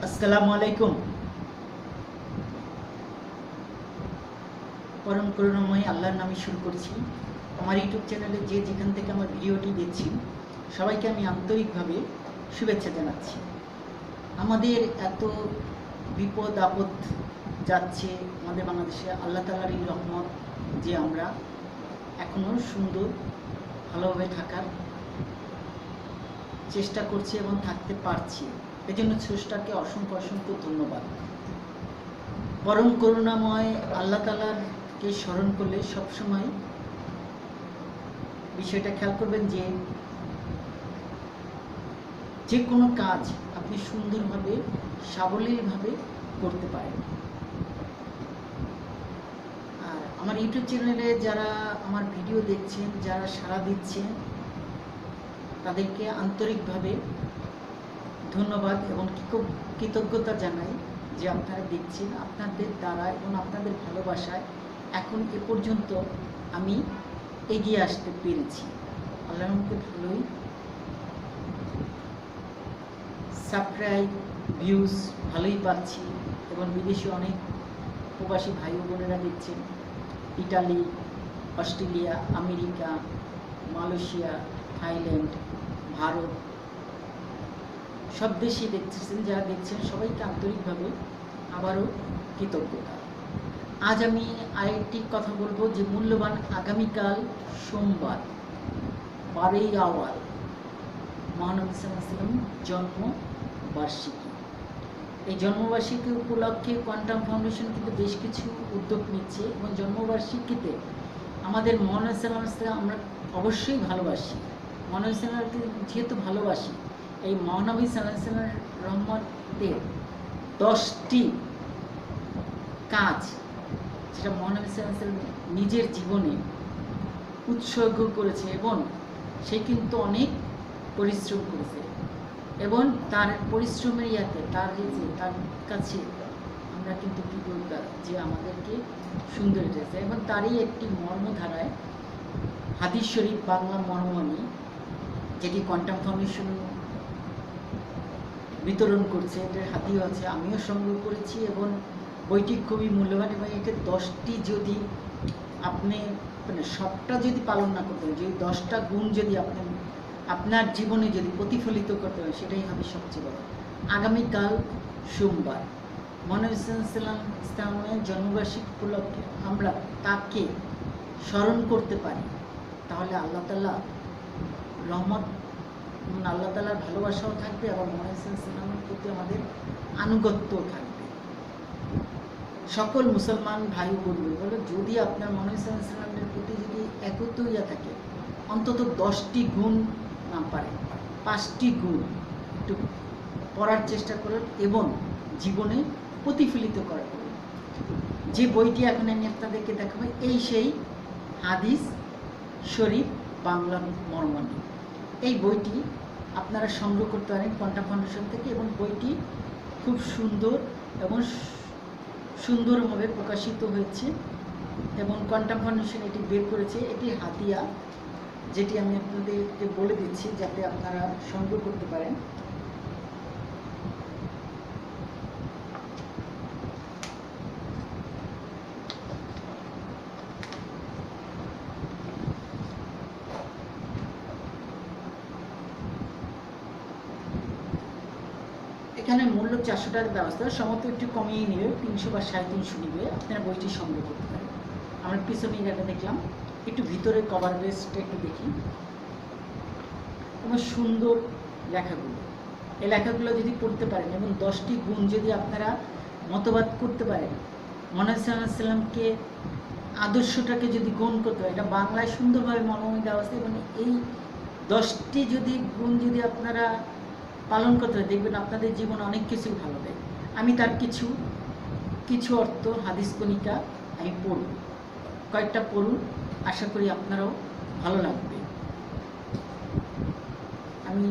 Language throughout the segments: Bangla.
আসসালামু আলাইকুম। পরম করুণাময় আল্লাহর নামে শুরু করছি। আমার ইউটিউব চ্যানেলে যে যেখান থেকে আমার ভিডিওটি দেখছি সবাইকে আমি আন্তরিকভাবে শুভেচ্ছা জানাচ্ছি। আমাদের এত বিপদ আপদ যাচ্ছে আমাদের বাংলাদেশে, আল্লাহ তাআলার এই রহমত যে আমরা এখনও সুন্দর ভালোভাবে থাকার চেষ্টা করছি এবং থাকতে পারছি, এজন্য স্রষ্টাকে অসংখ্য অসংখ্য ধন্যবাদ। পরম করুণাময় আল্লাহ তাআলাকে স্মরণ করলে সবসময় বিষয়টা খেয়াল করবেন যে যে কোনো কাজ আপনি সুন্দরভাবে সাবলীলভাবে করতে পারেন। আর আমার ইউটিউব চ্যানেলে যারা আমার ভিডিও দেখছেন, যারা সাড়া দিচ্ছেন, তাদেরকে আন্তরিকভাবে ধন্যবাদ এবং কৃতজ্ঞতা জানাই যে আপনারা দেখছেন। আপনাদের দ্বারা এবং আপনাদের ভালোবাসায় এখন এ পর্যন্ত আমি এগিয়ে আসতে পেরেছি। আল্লাহর রহমতে ভালোই সাবস্ক্রাইব ভিউজ ভালোই পাচ্ছি এবং বিদেশি অনেক প্রবাসী ভাই ও বোনেরা দেখছেন। Italy, Australia, America, Malaysia, Thailand, Bharat, সব দেশেই দেখতেছেন। যারা দেখছেন সবাইকে আন্তরিকভাবে আবারও কৃতজ্ঞতা। আজ আমি আরেকটি কথা বলবো যে মূল্যবান আগামীকাল সোমবার 12ই আওয়াল মহানবী সাল্লাল্লাহু আলাইহি ওয়াসাল্লাম জন্মবার্ষিকী। এই জন্মবার্ষিকী উপলক্ষে কোয়ান্টাম ফাউন্ডেশন কিন্তু বেশ কিছু উদ্যোগ নিচ্ছে এবং জন্মবার্ষিকীতে আমাদের মহানবী সাল্লাল্লাহু আলাইহি ওয়াসাল্লাম আমরা অবশ্যই ভালোবাসি। মহানবী সাল্লাল্লাহু আলাইহি ওয়াসাল্লামকে যেহেতু ভালোবাসি, এই মহানবী সাল্লাল্লাহু আলাইহি ওয়াসাল্লামের রহমতের 10টি কাজ যেটা মহানবী সাল্লাল্লাহু আলাইহি ওয়াসাল্লাম নিজের জীবনে উৎসর্গ করেছে এবং সে কিন্তু অনেক পরিশ্রম করেছে এবং তার পরিশ্রমের তার কাছে আমরা কিন্তু কৃতজ্ঞ যে আমাদেরকে সুন্দর এসেছে। এবং তারই একটি মর্মধারায় হাদিস শরীফ বাংলা মর্মণি, যেটি কোয়ান্টাম ফাউন্ডেশন বিতরণ করছে, এটার হাতিও আছে, আমিও সংগ্রহ করেছি এবং বইটি খুবই মূল্যবান। এবং এতে 10টি যদি আপনি সবটা যদি পালন না করতে হয়, যদি 10টা গুণ যদি আপনি আপনার জীবনে যদি প্রতিফলিত করতে হয়, সেটাই হবে সবচেয়ে বড়। আগামীকাল সোমবার মহানবী সাল্লাল্লাহু আলাইহি ওয়াসাল্লামের জন্মবার্ষিকী উপলক্ষে আমরা তাকে স্মরণ করতে পারি, তাহলে আল্লাহ তাআলা রহমত, আল্লাহ তাআলার ভালোবাসাও থাকবে এবং মহানবী সাল্লাল্লাহু আলাইহি ওয়াসাল্লামের প্রতি আমাদের আনুগত্যও থাকবে। সকল মুসলমান ভাই বোনদের বলে, যদি আপনার মহানবী সাল্লাল্লাহু আলাইহি ওয়াসাল্লামের প্রতি যদি একত্র থাকে, অন্তত 10টি গুণ না পারে 5টি গুণ একটু পড়ার চেষ্টা করুন এবং জীবনে প্রতিফলিত করার করুন। যে বইটি এখন আমি আপনাদেরকে দেখাবো, এই সেই হাদিস শরীফ বাংলা মর্মণি। এই বইটি আপনারা সংগ্রহ করতে পারেন কোয়ান্টাম ফাউন্ডেশন থেকে এবং বইটি খুব সুন্দর এবং সুন্দরভাবে প্রকাশিত হয়েছে এবং কোয়ান্টাম ফাউন্ডেশন এটি বের করেছে। এটি হাতিয়া, যেটি আমি আপনাদেরকে বলে দিচ্ছি যাতে আপনারা সংগ্রহ করতে পারেন। এখানে মূল্য 400 টাকার ব্যবস্থা, সমস্ত একটু কমিয়ে নেবে, 300 বা 350 নেবে। আপনারা বইটি সংগ্রহ করতে পারেন। আমরা পিছনে এটা দেখলাম, একটু ভিতরে কভার বেসটা একটু দেখি এবং সুন্দর লেখাগুলো। এই লেখাগুলো যদি পড়তে পারেন এবং 10টি গুণ যদি আপনারা মতবাদ করতে পারেন, মহানবী সাল্লাল্লাহু আলাইহি ওয়াসাল্লামকে আদর্শটাকে যদি গ্রহণ করতে পারেন, এটা বাংলায় সুন্দরভাবে মর্মণি দেওয়া আছে এবং এই 10টি যদি গুণ যদি আপনারা পালন করতে হয়, দেখবেন আপনাদের জীবনে অনেক কিছু ভালো দেয়। আমি তার কিছু অর্থ হাদিস কণিকা আমি পড়ব, কয়েকটা পড়ুন, আশা করি আপনারাও ভালো লাগবে। আমি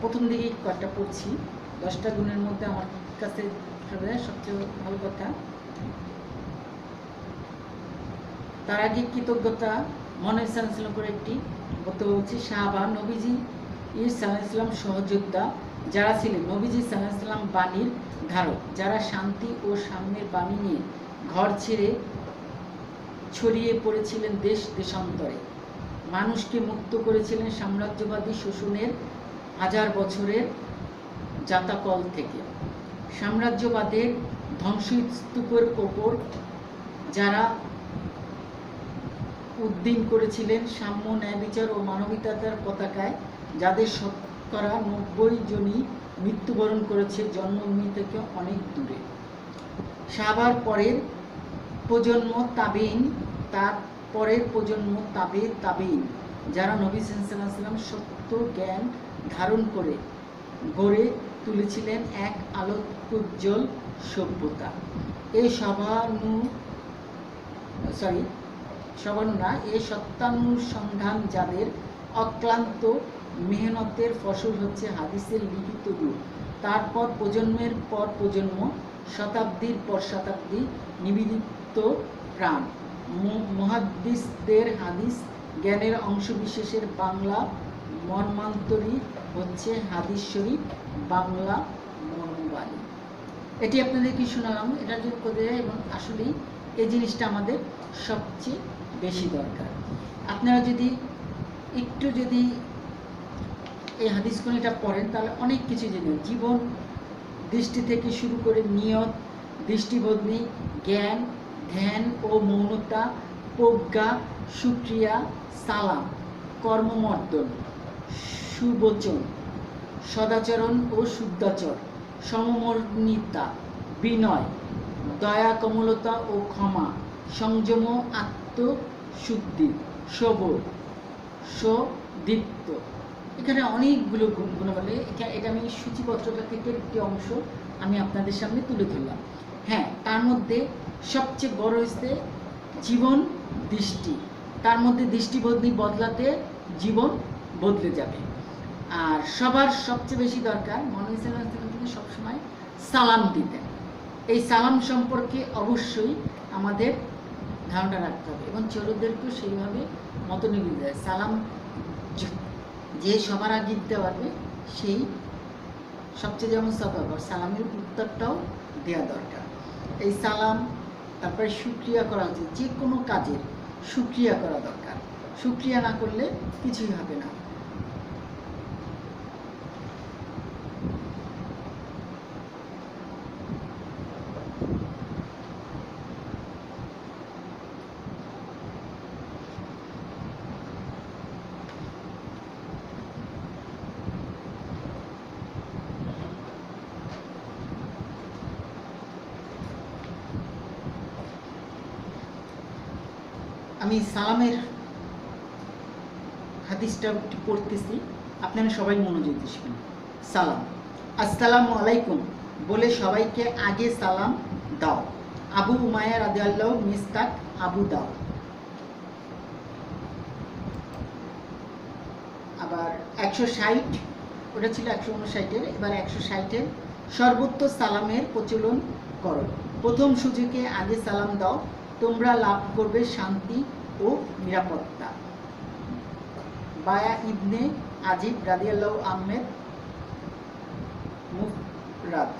প্রথম দিকেই কয়েকটা পড়ছি। 10টা গুণের মধ্যে আমার কাছে সবচেয়ে ভালো কথা, তার আগে কৃতজ্ঞতা মহানবী সাল্লাল্লাহু আলাইহি ওয়াসাল্লাম করে একটি বক্তব্য হচ্ছে, সাহাবা নবীজি সাল্লাল্লাহু আলাইহি ওয়াসাল্লাম সহযোদ্ধা যারা ছিলেন নবীজি সাল্লাল্লাহু আলাইহি ওয়াসাল্লাম বাণীর ধারক, যারা শান্তি ও সাম্যের বাণী নিয়ে ঘর ছেড়ে ছড়িয়ে পড়েছিলেন দেশ দেশান্তরে, মানুষকে মুক্ত করেছিলেন সাম্রাজ্যবাদী শোষণের হাজার বছরের জাতাকল থেকে। সাম্রাজ্যবাদের ধ্বংসস্তূপের ওপর যারা উদ্দিন করেছিলেন সাম্য, ন্যায় বিচার ও মানবিকতার পতাকায়, যাদের শতকরা 90 জনই মৃত্যুবরণ করেছে জন্মভূমি থেকে অনেক দূরে। সাহাবার পরের প্রজন্ম তাবেইন, তার পরের প্রজন্ম তাবেইন, যারা নবী সাল্লাল্লাহু আলাইহি ওয়াসাল্লাম সত্য জ্ঞান ধারণ করে গড়ে তুলেছিলেন এক আলোকোজ্জ্বল সভ্যতা। এই এই সত্যানুসন্ধান যাদের অক্লান্ত মেহনতের ফসল হচ্ছে হাদিসের লিখিত রূপ। তারপর প্রজন্মের পর প্রজন্ম, শতাব্দীর পর শতাব্দী নিবেদিত প্রাণ মুহাদ্দিসদের হাদিস জ্ঞানের অংশবিশেষের বাংলা মর্মান্তরী হচ্ছে হাদিস শরীফ, বাংলা মর্মবাণী। এটি আপনাদেরকে শোনালাম, এটা যদি করে, এবং আসলেই এই জিনিসটা আমাদের সবচেয়ে বেশি দরকার। আপনারা যদি একটু যদি এই হাদিস কোণীটা পড়েন তাহলে অনেক কিছু জেনে, জীবন দৃষ্টি থেকে শুরু করে নিয়ত, দৃষ্টিবদনি, জ্ঞান, ধ্যান ও মৌনতা, প্রজ্ঞা, সুক্রিয়া, সালাম, কর্মমর্দন, সুবচন, সদাচরণ ও শুদ্ধাচর, সমমর্মিতা, বিনয়, দয়া, কোমলতা ও ক্ষমা, সংযম, আত্মশুদ্ধি, সবর, সদীপ্ত। এখানে অনেকগুলো গুণাবলী, এটা আমি সূচিপত্রটা থেকে একটি অংশ আমি আপনাদের সামনে তুলে ধরলাম। হ্যাঁ, তার মধ্যে সবচেয়ে বড় হচ্ছে জীবন দৃষ্টি। তার মধ্যে দৃষ্টিবদনি বদলাতে জীবন বদলে যাবে। আর সবার সবচেয়ে বেশি দরকার, মহানবী সাল্লাল্লাহু আলাইহি ওয়াসাল্লাম কিন্তু সবসময় সালাম দিতেন। এই সালাম সম্পর্কে অবশ্যই আমাদের ধারণা রাখতে হবে এবং ছোটদেরকেও সেইভাবে মতনিবে দেয়। সালাম যে সবার আগে দিতে পারবে সেই সবচেয়ে যেমন সতর্ক, সালামের উত্তরটাও দেওয়া দরকার। এই সালাম, তারপরে শুকরিয়া করা উচিত, যে কোনো কাজের শুকরিয়া করা দরকার। শুকরিয়া না করলে কিছুই হবে না। আমি সালামের হাদিসটা একটু পড়তেছি, আপনারা সবাই মনোযোগ দিয়ে শুনুন। সালাম, আসসালামু আলাইকুম বলে সবাইকে আগে সালাম দাও। আবু উমাইয়া রাদিয়াল্লাহু মিস্তাক আবু দাও। আবার 160, ওটা ছিল 159-এর, এবার 160-এর সর্বত্র সালামের প্রচলন করো। প্রথম সুযোগে আগে সালাম দাও, তোমরা লাভ করবে শান্তি ও নিরাপত্তা। বায়া ইবনে আজিব রাদিয়াল্লাহু আহমেদ মুফরাদ।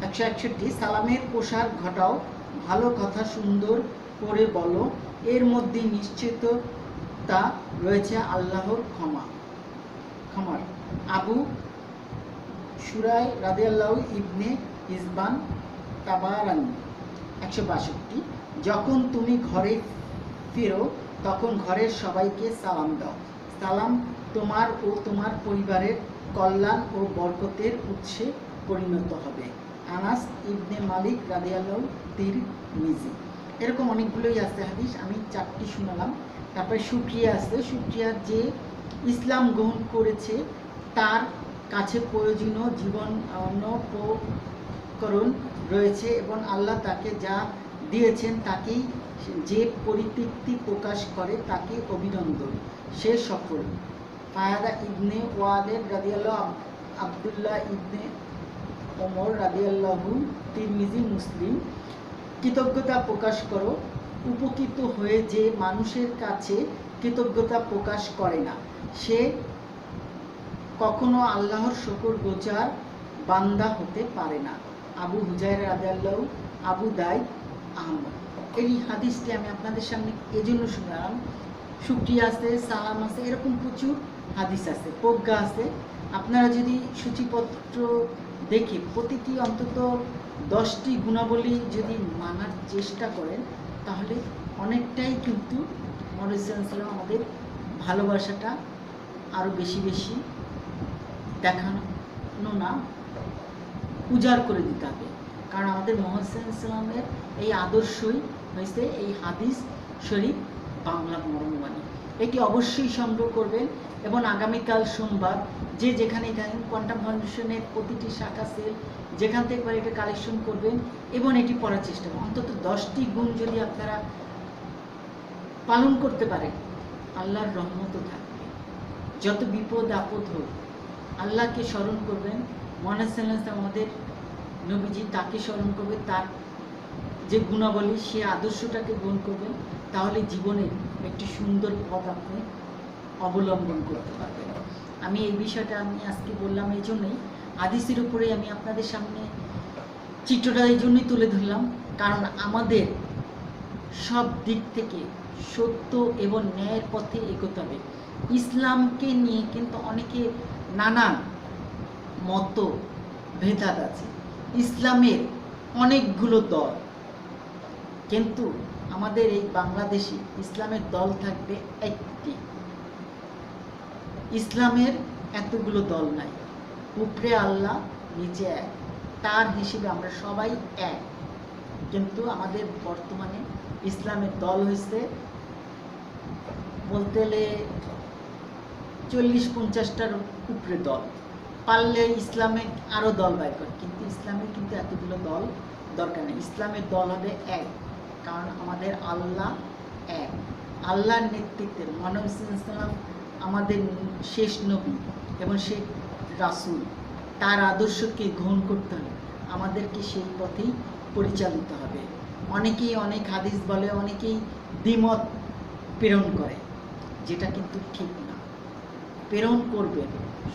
161 সালামের প্রসার ঘটাও, ভালো কথা সুন্দর করে বলো, এর মধ্যে নিশ্চিততা রয়েছে আল্লাহর ক্ষমার। আবু শুরাই রাদিয়াল্লাহু ইবনে হিজবান তাবারানি। 162 যখন তুমি ঘরে ফেরো তখন ঘরের সবাইকে সালাম দাও। সালাম তোমার ও তোমার পরিবারের কল্যাণ ও বরকতের উৎসে পরিণত হবে। আনাস ইবনে মালিক রাদিয়াল্লাহু তিরমিজি। এরকম অনেকগুলোই আছে হাদিস, আমি 4টি শোনালাম। তারপরে শুকরিয়া আছে, শুকরিয়া যে ইসলাম গ্রহণ করেছে তার কাছে প্রয়োজনীয় জীবন উপকরণ রয়েছে এবং আল্লাহ তাকে যা দিয়েছেন তাকেই যে পরিতৃপ্তি প্রকাশ করে তাকে অভিনন্দন, সে সফল। ফায়াদা ইবনে ওয়ালেদ রাদিয়াল্লাহু, আব্দুল্লাহ ইবনে ওমর রাদিয়াল্লাহু, তিরমিজি, মুসলিম। কৃতজ্ঞতা প্রকাশ করো, উপকৃত হয়ে যে মানুষের কাছে কৃতজ্ঞতা প্রকাশ করে না, সে কখনো আল্লাহর শুকরগুজার বান্দা হতে পারে না। আবু হুজায়রা রাদিয়াল্লাহু আবু দাই আহমদ। এই হাদিসটি আমি আপনাদের সামনে এজন্য শুনলাম, শুকরিয়া আছে, সালাম আছে, এরকম প্রচুর হাদিস আছে, প্রজ্ঞা আছে। আপনারা যদি সূচিপত্র দেখে প্রতিটি অন্তত 10টি গুণাবলী যদি মানার চেষ্টা করেন, তাহলে অনেকটাই কিন্তু মুহাম্মদ সাল্লাল্লাহু আলাইহি ওয়াসাল্লাম আমাদের ভালোবাসাটা আরও বেশি বেশি দেখানো না, উজাড় করে দিতে হবে। কারণ আমাদের মুহাম্মদ সাল্লাল্লাহু আলাইহি ওয়াসাল্লামের এই আদর্শই হয়েছে এই হাদিস শরীফ বাংলা মর্মবাণী। এটি অবশ্যই সংগ্রহ করবেন এবং আগামীকাল সোমবার যে যেখানে থাকেন কোয়ান্টাম ফাউন্ডেশনের প্রতিটি শাখা সেল যেখান থেকে পারে এটা কালেকশন করবেন এবং এটি পড়ার চেষ্টা করবেন। অন্তত 10টি গুণ যদি আপনারা পালন করতে পারেন, আল্লাহর রহমতও থাকবে। যত বিপদ আপদ হোক আল্লাহকে স্মরণ করবেন, মুহাম্মদ সাল্লাল্লাহু আলাইহি ওয়াসাল্লাম আমাদের নবীজি, তাকে স্মরণ করবে, তার যে গুণাবলী সে আদর্শটাকে গ্রহণ করবেন, তাহলে জীবনের একটি সুন্দর পথ আপনি অবলম্বন করতে পারবেন। আমি এই বিষয়টা আমি আজকে বললাম এই জন্যই, হাদিসের উপরে আমি আপনাদের সামনে চিত্রটা এই জন্যই তুলে ধরলাম, কারণ আমাদের সব দিক থেকে সত্য এবং ন্যায়ের পথে এগোতে হবে। ইসলামকে নিয়ে কিন্তু অনেকে নানান মত ভেদাত আছে, ইসলামের অনেকগুলো দল, কিন্তু আমাদের এই বাংলাদেশে ইসলামের দল থাকবে একটি। ইসলামের এতগুলো দল নাই, উপরে আল্লাহ নিচে এক, তার হিসেবে আমরা সবাই এক। কিন্তু আমাদের বর্তমানে ইসলামের দল হয়েছে বলতে গেলে 40-50টার উপরে দল, পারলে ইসলামে আরও দল বাইর করে, কিন্তু ইসলামের কিন্তু এতগুলো দল দরকার নেই। ইসলামের দল হবে এক, কারণ আমাদের আল্লাহ এক। আল্লাহর নেতৃত্বে মুহাম্মদ সাল্লাল্লাহু আলাইহি ওয়াসাল্লাম আমাদের শেষ নবী এবং শেষ রাসূল, তার আদর্শকে গ্রহণ করতে হবে, আমাদেরকে সেই পথেই পরিচালিত হবে। অনেকেই অনেক হাদিস বলে, অনেকেই দ্বিমত প্রেরণ করে, যেটা কিন্তু ঠিক না। প্রেরণ করবেন,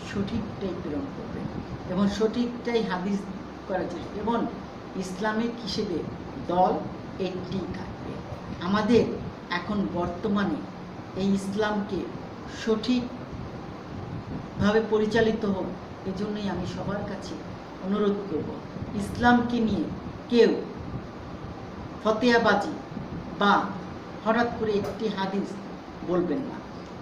সঠিকটাই প্রেরণ করবেন এবং সঠিকটাই হাদিস করা যায়, এবং ইসলামিক হিসেবে দল একটি থাকবে। আমাদের এখন বর্তমানে এই ইসলামকে সঠিকভাবে পরিচালিত হোক, এজন্যই আমি সবার কাছে অনুরোধ করব, ইসলামকে নিয়ে কেউ ফতেয়াবাজি বা হঠাৎ করে একটি হাদিস বলবেন না,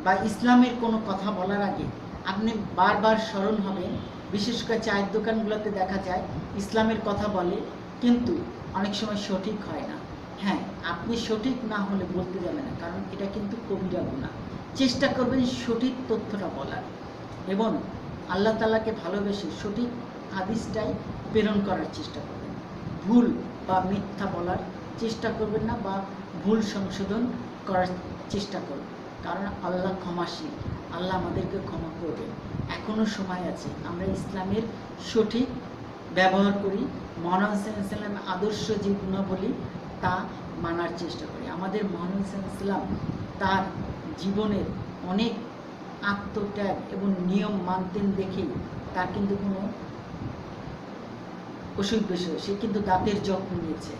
বা ইসলামের কোনো কথা বলার আগে আপনি বারবার স্মরণ হবেন। বিশেষ করে চায়ের দোকানগুলোতে দেখা যায় ইসলামের কথা বলে, কিন্তু অনেক সময় সঠিক হয় না। হ্যাঁ, আপনি সঠিক না হলে বলতে যাবেন না, কারণ এটা কিন্তু কবিরা গুনাহ। চেষ্টা করবেন সঠিক তথ্যটা বলার এবং আল্লাহ তাআলাকে ভালোবেসে সঠিক হাদিসটাই প্রেরণ করার চেষ্টা করবেন। ভুল বা মিথ্যা বলার চেষ্টা করবেন না, বা ভুল সংশোধন করার চেষ্টা করবেন, কারণ আল্লাহ ক্ষমাশীল, আল্লাহ আমাদেরকে ক্ষমা করবেন। এখনও সময় আছে, আমরা ইসলামের সঠিক ব্যবহার করি, মুহাম্মদ সাল্লাল্লাহু আলাইহি ওয়াসাল্লাম আদর্শ যে গুণাবলী তা মানার চেষ্টা করি। আমাদের মুহাম্মদ সাল্লাল্লাহু আলাইহি ওয়াসাল্লাম তার জীবনের অনেক আত্মত্যাগ এবং নিয়ম মানতেন দেখেই তার কিন্তু কোনো অসুখ বিসুখ, সে কিন্তু দাঁতের যত্ন নিয়েছে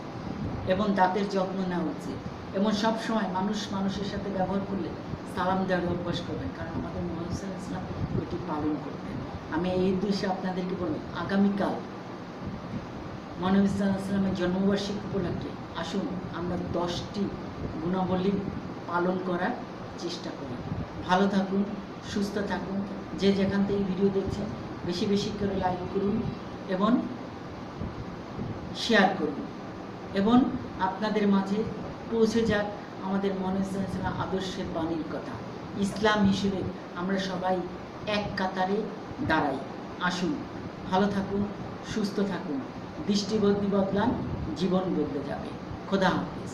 এবং দাঁতের যত্ন নেওয়া উচিত, এবং সবসময় মানুষের সাথে ব্যবহার করলে সালাম দেওয়ার অভ্যাস করবেন, কারণ আমাদের মুহাম্মদ সাল্লাল্লাহু আলাইহি ওয়াসাল্লাম এটি পালন করতেন। আমি এই উদ্দেশ্যে আপনাদেরকে বলি, আগামীকাল মুহাম্মদ সাল্লাল্লাহু আলাইহি ওয়াসাল্লামের জন্মবার্ষিকী উপলক্ষে আসুন আমরা 10টি গুণাবলী পালন করার চেষ্টা করি। ভালো থাকুন, সুস্থ থাকুন, যে যেখান থেকে ভিডিও দেখছেন বেশি বেশি করে লাইক করুন এবং শেয়ার করুন, এবং আপনাদের মাঝে পৌঁছে যাক আমাদের মুহাম্মদ সাল্লাল্লাহু আলাইহি ওয়াসাল্লাম আদর্শের বাণীর কথা। ইসলাম হিসেবে আমরা সবাই এক কাতারে দাঁড়াই। আসুন, ভালো থাকুন, সুস্থ থাকুন, দৃষ্টিভঙ্গি বদলান, জীবন বদলে যাবে। খোদা হাফেজ।